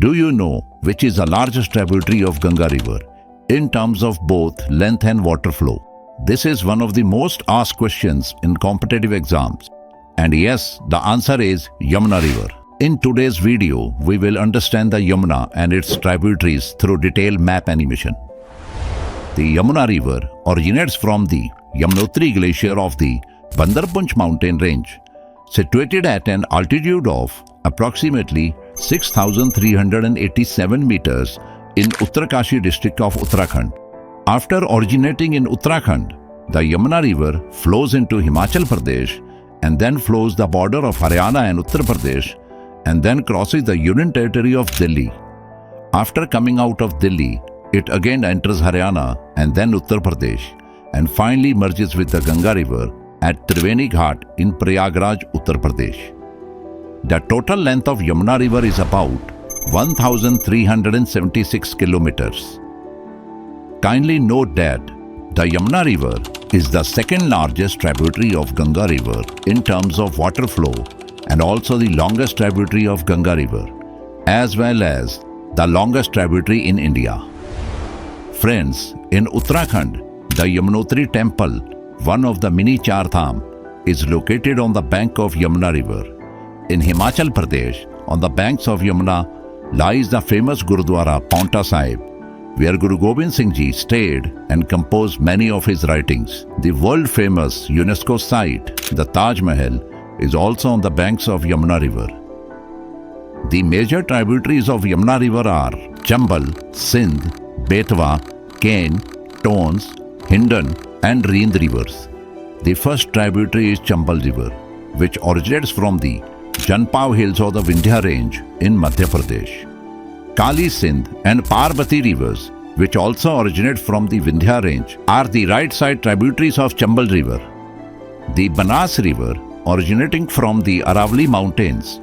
Do you know which is the largest tributary of Ganga River in terms of both length and water flow? This is one of the most asked questions in competitive exams. And yes, the answer is Yamuna River. In today's video, we will understand the Yamuna and its tributaries through detailed map animation. The Yamuna River originates from the Yamunotri Glacier of the Bandarpunch mountain range, situated at an altitude of approximately 6,387 meters in Uttarkashi district of Uttarakhand. After originating in Uttarakhand, the Yamuna River flows into Himachal Pradesh and then flows the border of Haryana and Uttar Pradesh and then crosses the Union Territory of Delhi. After coming out of Delhi, it again enters Haryana and then Uttar Pradesh and finally merges with the Ganga River at Triveni Ghat in Prayagraj, Uttar Pradesh. The total length of Yamuna River is about 1,376 kilometers. Kindly note that the Yamuna River is the second largest tributary of Ganga River in terms of water flow and also the longest tributary of Ganga River, as well as the longest tributary in India. Friends, in Uttarakhand, the Yamunotri temple, one of the mini Char Dham, is located on the bank of Yamuna River. In Himachal Pradesh, on the banks of Yamuna, lies the famous Gurudwara Paonta Sahib, where Guru Gobind Singh Ji stayed and composed many of his writings. The world-famous UNESCO site, the Taj Mahal, is also on the banks of Yamuna River. The major tributaries of Yamuna River are Chambal, Sindh, Betwa, Ken, Tons, Hindon and Rind rivers. The first tributary is Chambal River, which originates from the Janpav Hills of the Vindhya Range in Madhya Pradesh. Kali Sindh and Parbati rivers, which also originate from the Vindhya Range, are the right side tributaries of Chambal River. The Banas River, originating from the Aravali Mountains,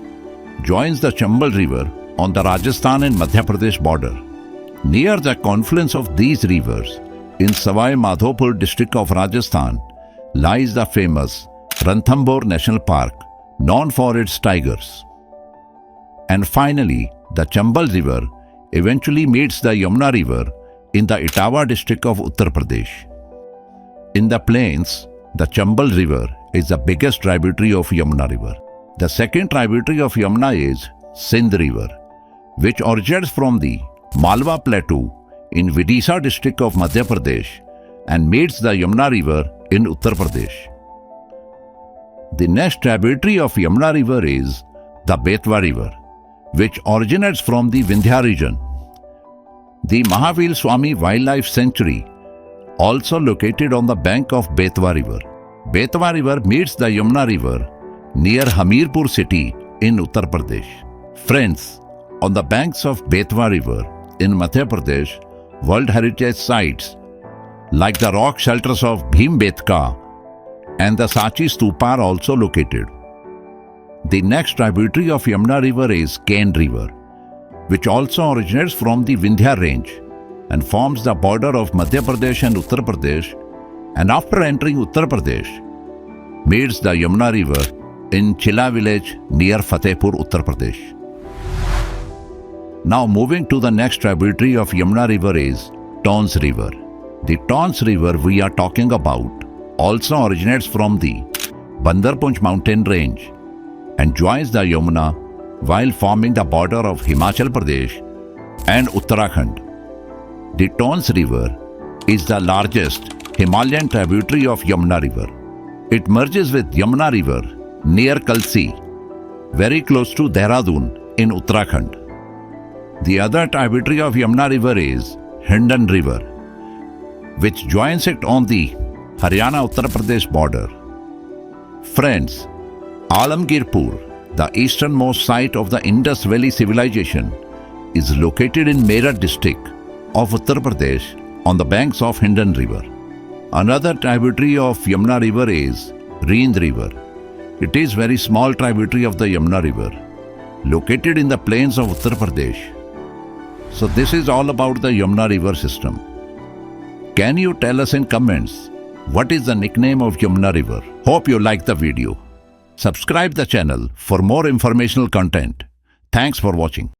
joins the Chambal River on the Rajasthan and Madhya Pradesh border. Near the confluence of these rivers, in Savai Madhopur district of Rajasthan, lies the famous Ranthambore National Park, known for its tigers. And finally, the Chambal River eventually meets the Yamuna River in the Etawah district of Uttar Pradesh. In the plains, the Chambal River is the biggest tributary of Yamuna River. The second tributary of Yamuna is Sindh River, which originates from the Malwa Plateau in Vidisha district of Madhya Pradesh and meets the Yamuna River in Uttar Pradesh. The next tributary of Yamuna River is the Betwa River, which originates from the Vindhya region. The Mahavir Swami Wildlife Sanctuary, also located on the bank of Betwa River. Betwa River meets the Yamuna River near Hamirpur city in Uttar Pradesh. Friends, on the banks of Betwa River in Madhya Pradesh, World Heritage Sites like the rock shelters of Bhimbetka and the Sachi Stupa are also located. The next tributary of Yamuna River is Ken River, which also originates from the Vindhya range and forms the border of Madhya Pradesh and Uttar Pradesh, and after entering Uttar Pradesh, meets the Yamuna River in Chila village near Fatehpur, Uttar Pradesh. Now moving to the next tributary of Yamuna River is Tons River. The Tons River we are talking about also originates from the Bandarpunch mountain range and joins the Yamuna while forming the border of Himachal Pradesh and Uttarakhand. The Tons River is the largest Himalayan tributary of Yamuna River. It merges with Yamuna River near Kalsi, very close to Dehradun in Uttarakhand. The other tributary of Yamuna River is Hindon River, which joins it on the Haryana-Uttar Pradesh border. Friends, Alamgirpur, the easternmost site of the Indus Valley civilization, is located in Meerut district of Uttar Pradesh on the banks of Hindon River. Another tributary of Yamuna River is Rind River. It is very small tributary of the Yamuna River, located in the plains of Uttar Pradesh. So this is all about the Yamuna River system. Can you tell us in comments what is the nickname of Yamuna River? Hope you liked the video. Subscribe the channel for more informational content. Thanks for watching.